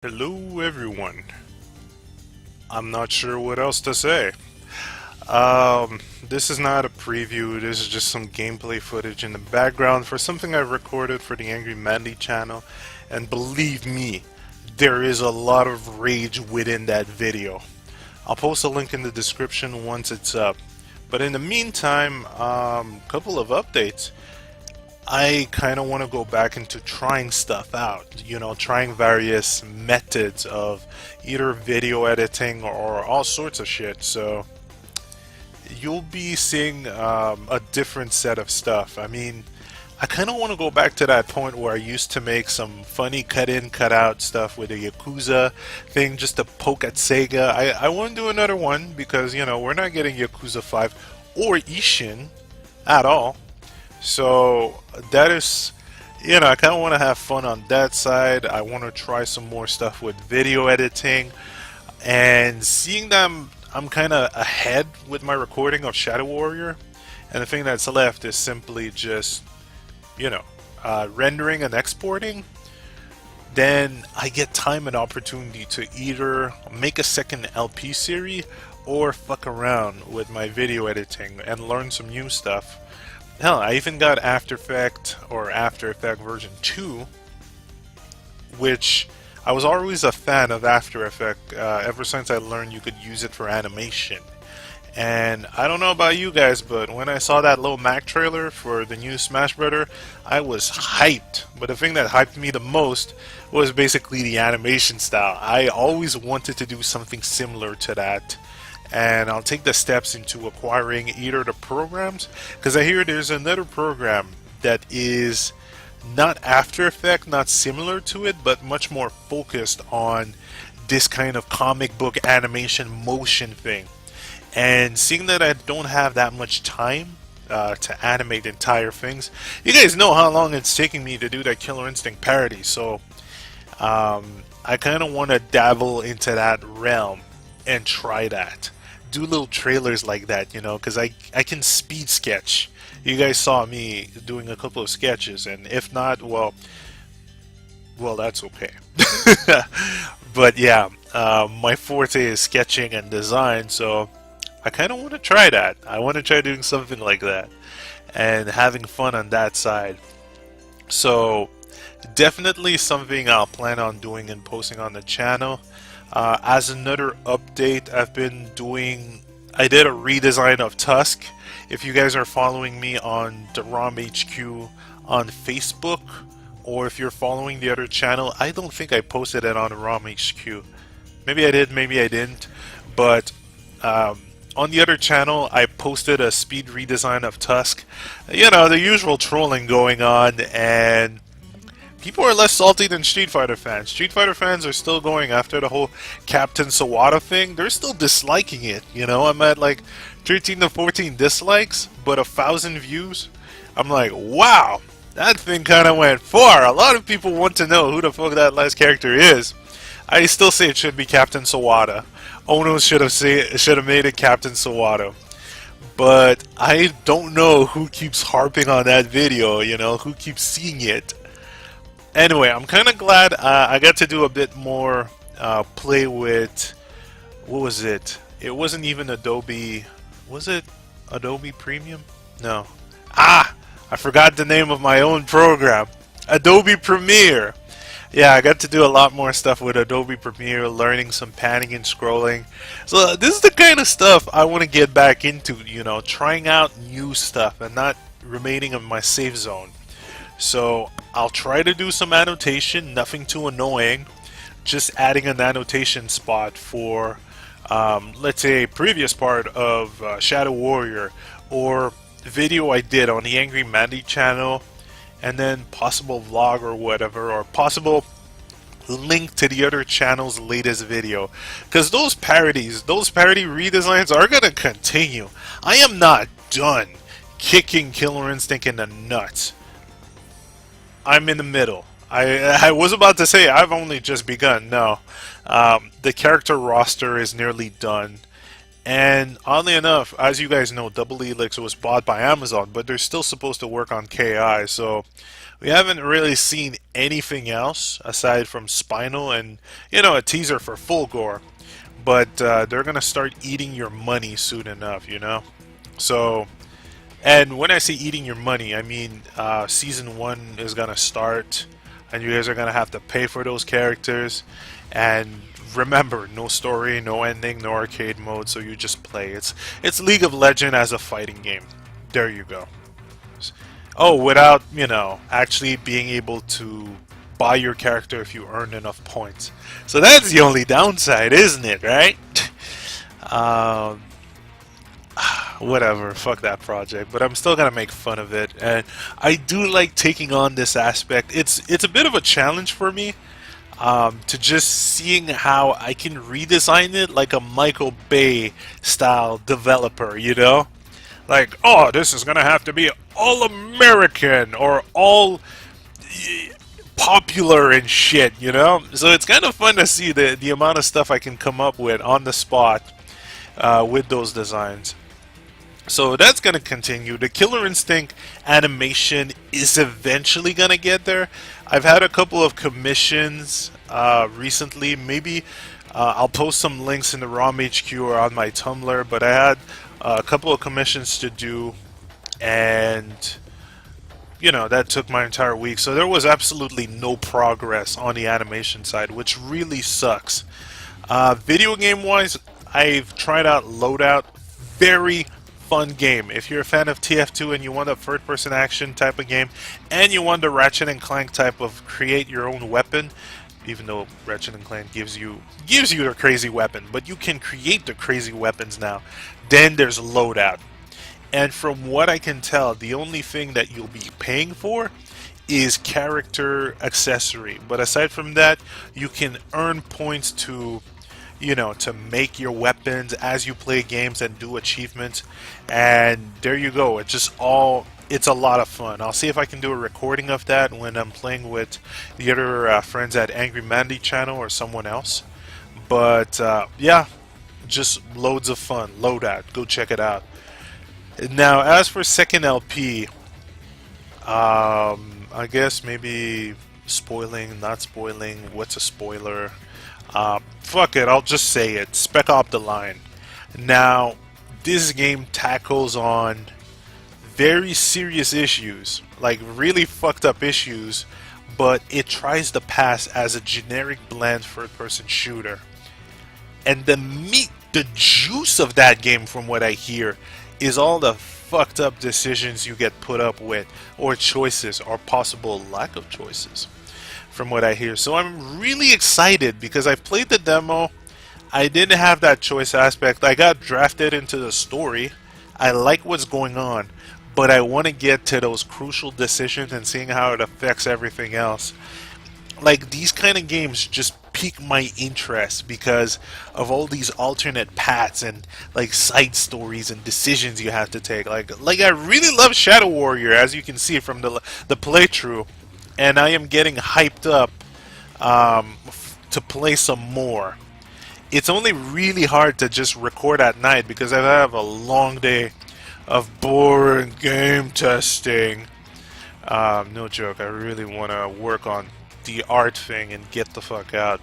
Hello everyone. I'm not sure what else to say. This is not a preview, this is just some gameplay footage in the background for something I recorded for the Angry Mandy channel, and believe me, there is a lot of rage within that video. I'll post a link in the description once it's up. But in the meantime, couple of updates. I kind of want to go back into trying stuff out, trying various methods of either video editing or all sorts of shit. So you'll be seeing a different set of stuff. I mean, I kind of want to go back to that point where I used to make some funny cut in, cut out stuff with the Yakuza thing just to poke at Sega. I want to do another one because, we're not getting Yakuza 5 or Ishin at all. So that is, I kind of want to have fun on that side. I want to try some more stuff with video editing, and seeing them, I'm kind of ahead with my recording of Shadow Warrior, and the thing that's left is simply just, rendering and exporting. Then I get time and opportunity to either make a second LP series or fuck around with my video editing and learn some new stuff. Hell, I even got After Effects version 2, which I was always a fan of After Effects ever since I learned you could use it for animation. And I don't know about you guys, but when I saw that little Mac trailer for the new Smash Brother, I was hyped. But the thing that hyped me the most was basically the animation style. I always wanted to do something similar to that, and I'll take the steps into acquiring either the programs, because I hear there's another program that is not After Effects, not similar to it, but much more focused on this kind of comic book animation motion thing. And seeing that I don't have that much time to animate entire things, you guys know how long it's taking me to do that Killer Instinct parody, so I kind of want to dabble into that realm and try that. Do little trailers like that, because I can speed sketch. You guys saw me doing a couple of sketches, and if not, well, that's okay. But yeah, my forte is sketching and design, so I kind of want to try that. I want to try doing something like that and having fun on that side. So definitely something I'll plan on doing and posting on the channel. As another update, I did a redesign of Tusk. If you guys are following me on the ROM HQ on Facebook, or if you're following the other channel, I don't think I posted it on the ROM HQ. Maybe I did, maybe I didn't. But on the other channel, I posted a speed redesign of Tusk. The usual trolling going on, and people are less salty than Street Fighter fans. Street Fighter fans are still going after the whole Captain Sawada thing. They're still disliking it. I'm at like 13 to 14 dislikes, but 1,000 views. I'm like, wow, that thing kind of went far. A lot of people want to know who the fuck that last character is. I still say it should be Captain Sawada. Ono should have made it Captain Sawada. But I don't know who keeps harping on that video. Who keeps seeing it. Anyway, I'm kind of glad I got to do a bit more play with, what was it? It wasn't even Adobe, was it Adobe Premium? No. I forgot the name of my own program. Adobe Premiere. Yeah, I got to do a lot more stuff with Adobe Premiere, learning some panning and scrolling. So this is the kind of stuff I want to get back into, trying out new stuff and not remaining in my safe zone. So I'll try to do some annotation, nothing too annoying, just adding an annotation spot for, let's say, a previous part of Shadow Warrior, or video I did on the Angry Mandy channel, and then possible vlog or whatever, or possible link to the other channel's latest video. Because those parody redesigns are going to continue. I am not done kicking Killer Instinct in the nuts. I'm in the middle. I was about to say I've only just begun. No. The character roster is nearly done. And oddly enough, as you guys know, Double Helix was bought by Amazon, but they're still supposed to work on KI, so We haven't really seen anything else aside from Spinal and, a teaser for Full Gore. But they're gonna start eating your money soon enough. So, and when I say eating your money, I mean season one is gonna start, and you guys are gonna have to pay for those characters. And remember, no story, no ending, no arcade mode, so you just play. It's League of Legends as a fighting game. There you go. Oh, without, actually being able to buy your character if you earn enough points. So that's the only downside, isn't it, right? um, Whatever, fuck that project, but I'm still gonna make fun of it, and I do like taking on this aspect. It's a bit of a challenge for me, to just seeing how I can redesign it like a Michael Bay style developer. Like, oh, this is gonna have to be all American or all popular and shit. So it's kind of fun to see the amount of stuff I can come up with on the spot with those designs. So that's going to continue. The Killer Instinct animation is eventually going to get there. I've had a couple of commissions recently. Maybe I'll post some links in the ROM HQ or on my Tumblr, but I had a couple of commissions to do, and that took my entire week. So there was absolutely no progress on the animation side, which really sucks. Video game wise, I've tried out Loadout. Very fun game. If you're a fan of TF2 and you want a third person action type of game, and you want the Ratchet and Clank type of create your own weapon, even though Ratchet and Clank gives you the crazy weapon, but you can create the crazy weapons now, then there's Loadout. And from what I can tell, the only thing that you'll be paying for is character accessory. But aside from that, you can earn points to make your weapons as you play games and do achievements. And there you go. It's a lot of fun. I'll see if I can do a recording of that when I'm playing with the other friends at Angry Mandy channel or someone else. But yeah, just loads of fun. Loadout. Go check it out. Now, as for second LP, I guess maybe spoiling, not spoiling, what's a spoiler? Fuck it, I'll just say it. Spec Op The Line. Now, this game tackles on very serious issues, like really fucked up issues, but it tries to pass as a generic bland third-person shooter. And the meat, the juice of that game, from what I hear, is all the fucked up decisions you get put up with, or choices, or possible lack of choices, from what I hear. So I'm really excited because I've played the demo. I didn't have that choice aspect. I got drafted into the story. I like what's going on, but I want to get to those crucial decisions and seeing how it affects everything else. Like, these kind of games just pique my interest because of all these alternate paths and like side stories and decisions you have to take. Like I really love Shadow Warrior, as you can see from the playthrough, and I am getting hyped up to play some more. It's only really hard to just record at night because I have a long day of boring game testing. No joke, I really want to work on the art thing and get the fuck out.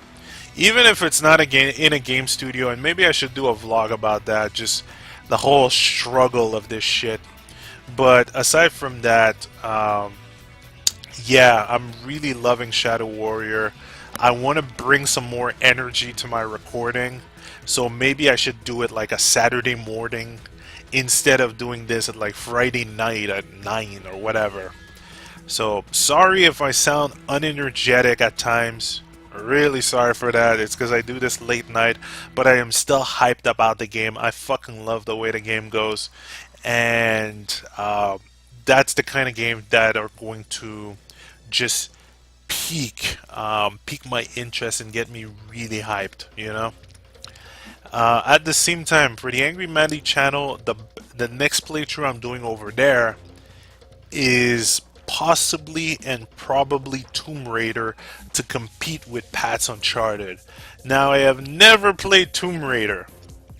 Even if it's not in a game studio, and maybe I should do a vlog about that, just the whole struggle of this shit. But aside from that, yeah, I'm really loving Shadow Warrior. I want to bring some more energy to my recording, so maybe I should do it like a Saturday morning instead of doing this at like Friday night at 9 or whatever. So sorry if I sound unenergetic at times. Really sorry for that. It's because I do this late night, but I am still hyped about the game. I fucking love the way the game goes, and that's the kind of game that are going to just pique my interest and get me really hyped. At the same time, for the Angry Mandy channel, the next playthrough I'm doing over there is possibly and probably Tomb Raider to compete with Pat's Uncharted. Now, I have never played Tomb Raider,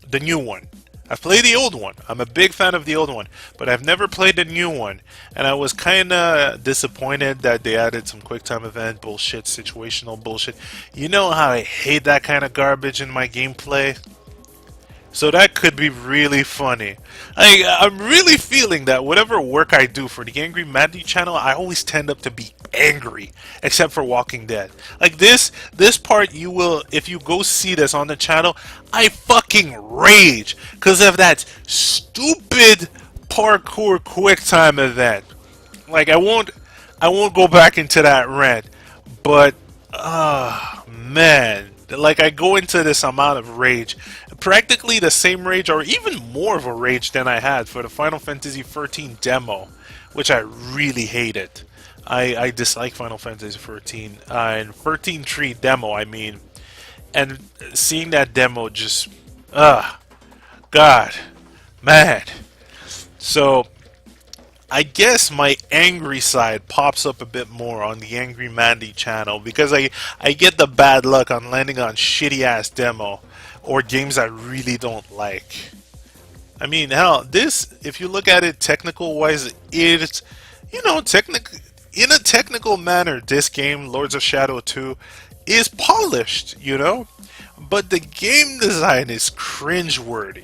the new one, I've played the old one. I'm a big fan of the old one, but I've never played the new one. And I was kind of disappointed that they added some quick time event bullshit, situational bullshit. You know how I hate that kind of garbage in my gameplay? So that could be really funny. I'm really feeling that whatever work I do for the Angry Mandy channel, I always tend up to be angry, except for Walking Dead. Like this part, you will, if you go see this on the channel, I fucking rage because of that stupid parkour quick time event. Like I won't go back into that rant, but man, like I go into this amount of rage, practically the same rage or even more of a rage than I had for the Final Fantasy 13 demo, which I really hated. I dislike Final Fantasy 13 and 13 tree demo. I mean, and seeing that demo just, God, man. So I guess my angry side pops up a bit more on the Angry Mandy channel because I get the bad luck on landing on shitty ass demo or games I really don't like. I mean, hell, this, if you look at it technical wise, it's, you know, in a technical manner, this game, Lords of Shadow 2, is polished, you know? But the game design is cringeworthy.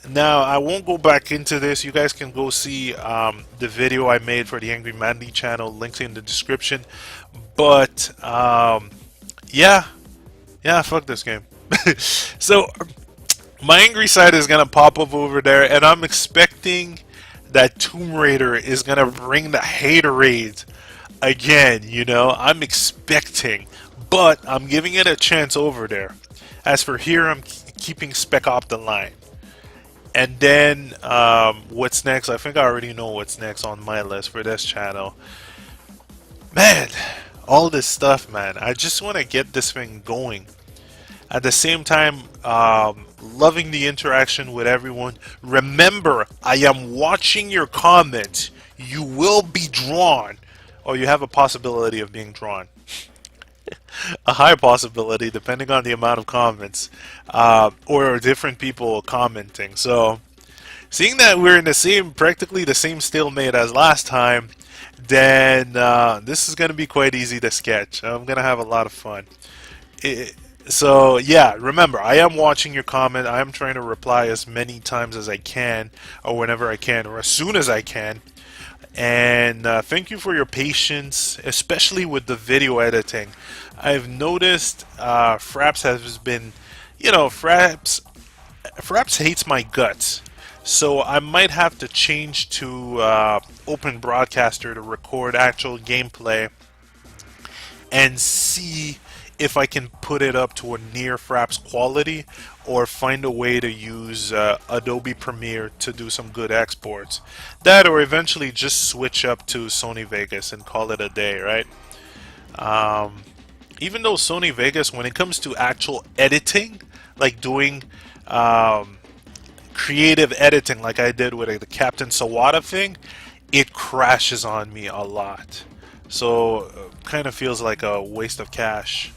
Now, I won't go back into this. You guys can go see the video I made for the Angry Mandy channel. Links in the description. But, yeah. Yeah, fuck this game. So, my angry side is going to pop up over there. And I'm expecting that Tomb Raider is going to bring the haterade again, you know. I'm expecting. But, I'm giving it a chance over there. As for here, I'm keeping Spec Op the line. And then, what's next? I think I already know what's next on my list for this channel. Man, all this stuff, man. I just want to get this thing going. At the same time, loving the interaction with everyone. Remember, I am watching your comments. You will be drawn, or you have a possibility of being drawn. A high possibility, depending on the amount of comments, or different people commenting. So, seeing that we're in the same, practically the same stalemate as last time, then this is going to be quite easy to sketch. I'm going to have a lot of fun. So, yeah, remember, I am watching your comment. I am trying to reply as many times as I can, or whenever I can, or as soon as I can. And thank you for your patience, especially with the video editing. I've noticed Fraps has been, you know, Fraps hates my guts. So I might have to change to Open Broadcaster to record actual gameplay and see if I can put it up to a near Fraps quality or find a way to use Adobe Premiere to do some good exports. That or eventually just switch up to Sony Vegas and call it a day, right? Even though Sony Vegas, when it comes to actual editing, like doing creative editing like I did with the Captain Sawada thing, it crashes on me a lot. So kind of feels like a waste of cash.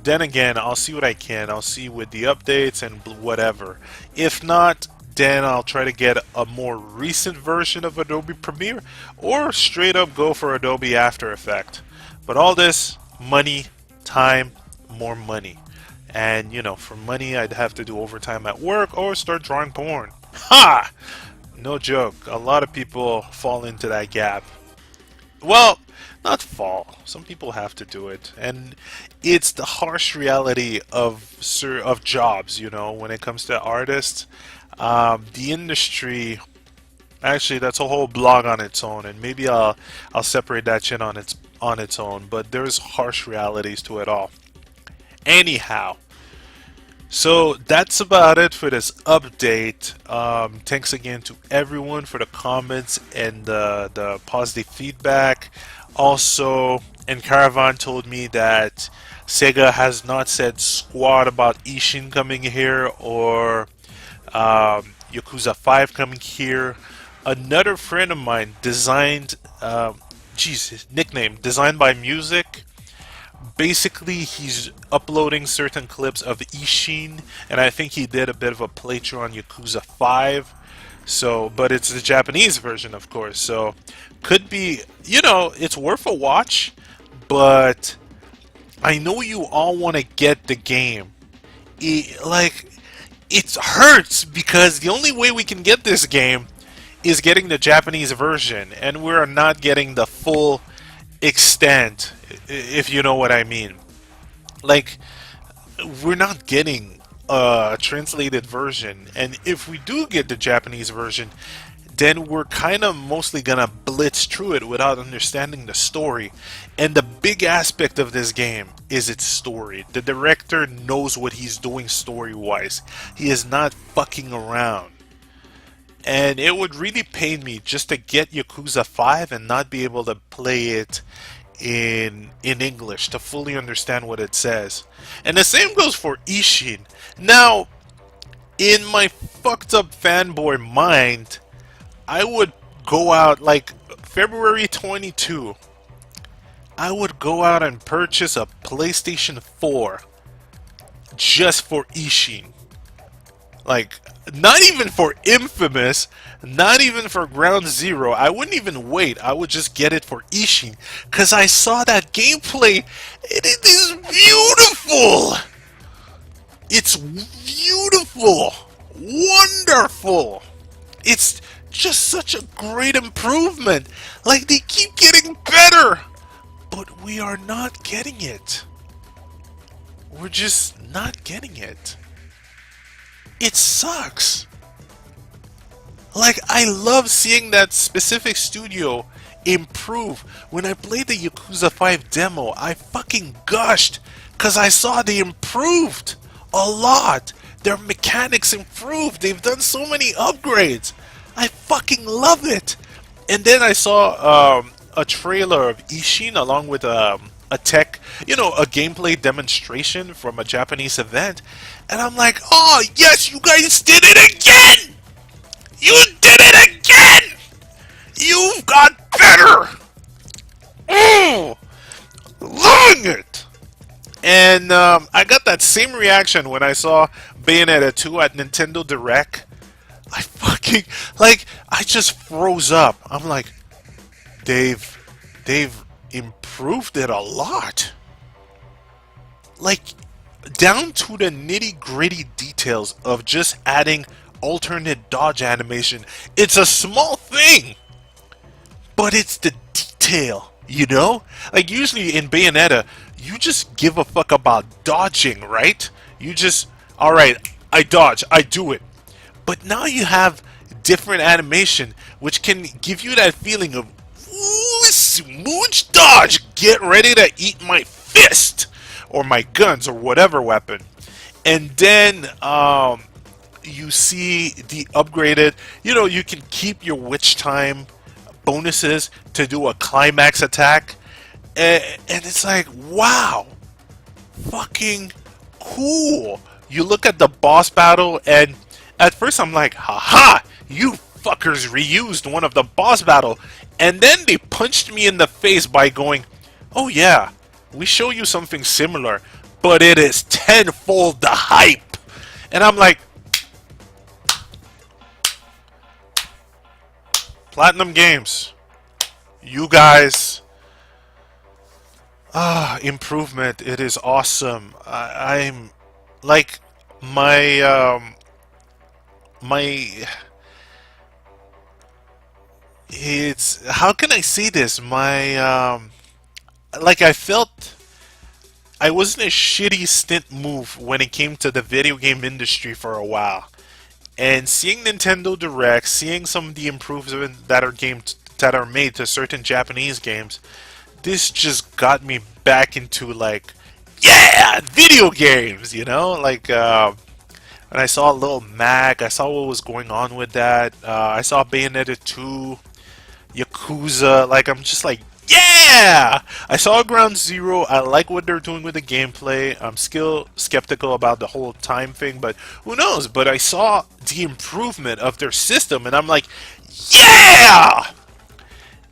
Then again, I'll see what I can. I'll see with the updates and whatever. If not, then I'll try to get a more recent version of Adobe Premiere or straight up go for Adobe After Effects. But all this, money, time, more money. And, you know, for money, I'd have to do overtime at work or start drawing porn. Ha! No joke. A lot of people fall into that gap. Well, not fall. Some people have to do it, and it's the harsh reality of jobs. You know, when it comes to artists, the industry. Actually, that's a whole blog on its own, and maybe I'll separate that shit on its own. But there's harsh realities to it all. Anyhow. So that's about it for this update. Thanks again to everyone for the comments and the positive feedback. Also, and Caravan told me that Sega has not said squat about Ishin coming here or Yakuza 5 coming here. Another friend of mine designed, his nickname, Designed by Music, basically he's uploading certain clips of Ishin, and I think he did a bit of a playthrough on Yakuza 5. So, but it's the Japanese version, of course. So, could be, it's worth a watch, but I know you all want to get the game. It hurts because the only way we can get this game is getting the Japanese version, and we're not getting the full extent, if you know what I mean. Like, we're not getting a translated version, and if we do get the Japanese version, then we're kind of mostly gonna blitz through it without understanding the story. And the big aspect of this game is its story. The director knows what he's doing story-wise. He is not fucking around. And it would really pain me just to get Yakuza 5 and not be able to play it in English to fully understand what it says. And the same goes for Ishin. Now, in my fucked up fanboy mind, I would go out like February 22. I would go out and purchase a PlayStation 4 just for Ishin. Like, not even for Infamous, not even for Ground Zero. I wouldn't even wait. I would just get it for Ishin. Because I saw that gameplay, and it is beautiful! It's beautiful! Wonderful! It's just such a great improvement. Like, they keep getting better! But we are not getting it. We're just not getting it. It sucks. Like, I love seeing that specific studio improve. When I played the Yakuza 5 demo, I fucking gushed because I saw they improved a lot. Their mechanics improved. They've done so many upgrades. I fucking love it. And then I saw a trailer of Ishin along with a gameplay demonstration from a Japanese event. And I'm like, oh, yes, you guys did it again! You did it again! You've got better! Oh, loving it! And I got that same reaction when I saw Bayonetta 2 at Nintendo Direct. I just froze up. I'm like, they've improved it a lot. Like, down to the nitty-gritty details of just adding alternate dodge animation. It's a small thing, but it's the detail, you know? Like, usually in Bayonetta, you just give a fuck about dodging, right? You just, alright, I dodge, I do it. But now you have different animation, which can give you that feeling of, ooh, smooch dodge, get ready to eat my fist, or my guns, or whatever weapon. And then, you see the upgraded, you can keep your witch time bonuses to do a climax attack. And it's like, wow, fucking cool. You look at the boss battle, and at first I'm like, haha, you fuckers reused one of the boss battle. And then they punched me in the face by going, oh yeah, we show you something similar, but it is tenfold the hype. And I'm like, Platinum Games, you guys, improvement, it is awesome. I'm like, it's, how can I say this? I felt I was in a shitty stint move when it came to the video game industry for a while. And seeing Nintendo Direct, seeing some of the improvements that are made to certain Japanese games, this just got me back into like, yeah, video games, Like, when I saw Little Mac, I saw what was going on with that. I saw Bayonetta 2, Yakuza, like, I'm just like, yeah! I saw Ground Zero, I like what they're doing with the gameplay. I'm still skeptical about the whole time thing, but who knows? But I saw the improvement of their system, and I'm like, yeah!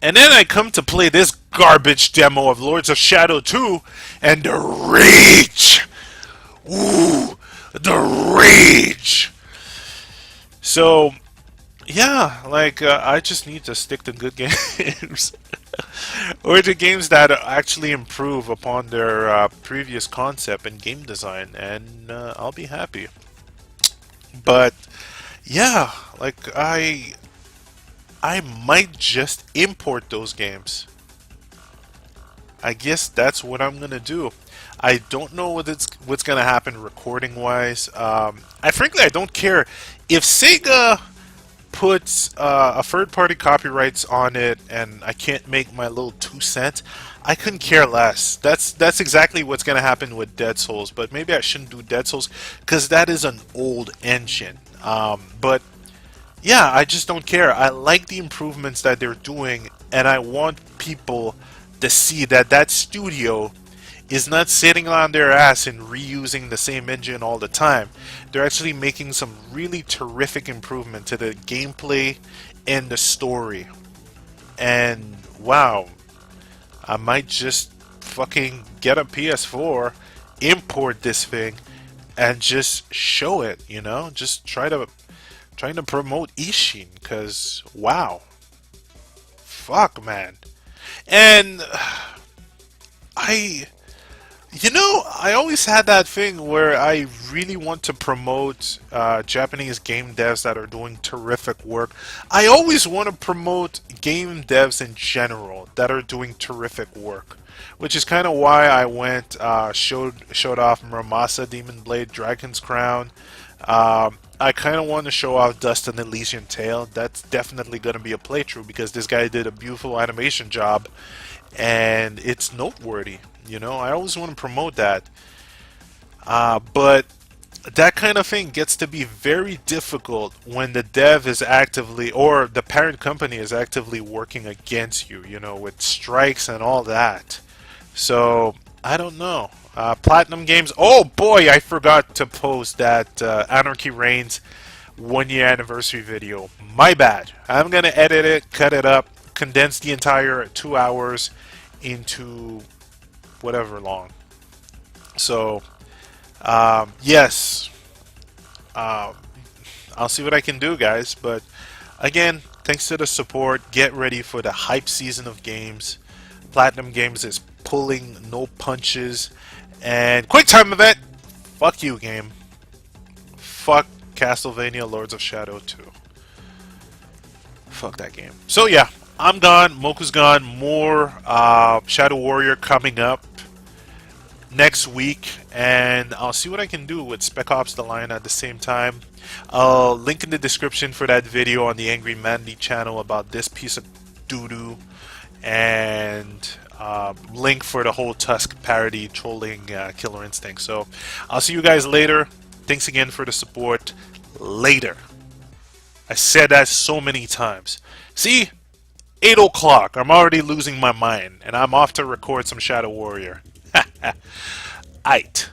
And then I come to play this garbage demo of Lords of Shadow 2 and the rage. Ooh, the rage. So, yeah, like, I just need to stick to good games. Or to games that actually improve upon their previous concept and game design, and I'll be happy. But, yeah, like, I might just import those games. I guess that's what I'm gonna do. I don't know what's gonna happen recording wise. I don't care if Sega puts a third party copyrights on it, and I can't make my little 2 cents. I couldn't care less. That's exactly what's gonna happen with Dead Souls. But maybe I shouldn't do Dead Souls because that is an old engine. But yeah, I just don't care. I like the improvements that they're doing, and I want people to see that that studio is not sitting on their ass and reusing the same engine all the time. They're actually making some really terrific improvement to the gameplay and the story. And wow, I might just fucking get a PS4, import this thing, and just show it, you know? Just trying to promote Ishin, cause wow. Fuck, man. And I I always had that thing where I really want to promote Japanese game devs that are doing terrific work. I always want to promote game devs in general that are doing terrific work, which is kind of why I went showed off Muramasa, Demon Blade, Dragon's Crown. I kind of want to show off Dust and Elysian Tale. That's definitely going to be a playthrough because this guy did a beautiful animation job and it's noteworthy. You know, I always want to promote that. But that kind of thing gets to be very difficult when the dev is actively, or the parent company is actively working against you, you know, with strikes and all that. So, I don't know. Platinum Games, oh boy, I forgot to post that Anarchy Reigns 1 year anniversary video. My bad. I'm gonna edit it, cut it up, condense the entire 2 hours into whatever long. So, yes, I'll see what I can do, guys. But again, thanks to the support. Get ready for the hype season of games. Platinum Games is pulling no punches. And quick time event. Fuck you, game. Fuck Castlevania Lords of Shadow 2. Fuck that game. So yeah, I'm gone. Moku's gone. More Shadow Warrior coming up next week, and I'll see what I can do with Spec Ops The Line at the same time. I'll link in the description for that video on the Angry Mandy channel about this piece of doo-doo, and link for the whole Tusk parody trolling Killer Instinct. So I'll see you guys later. Thanks again for the support. Later. I said that so many times. See? 8 o'clock. I'm already losing my mind, and I'm off to record some Shadow Warrior. Aight.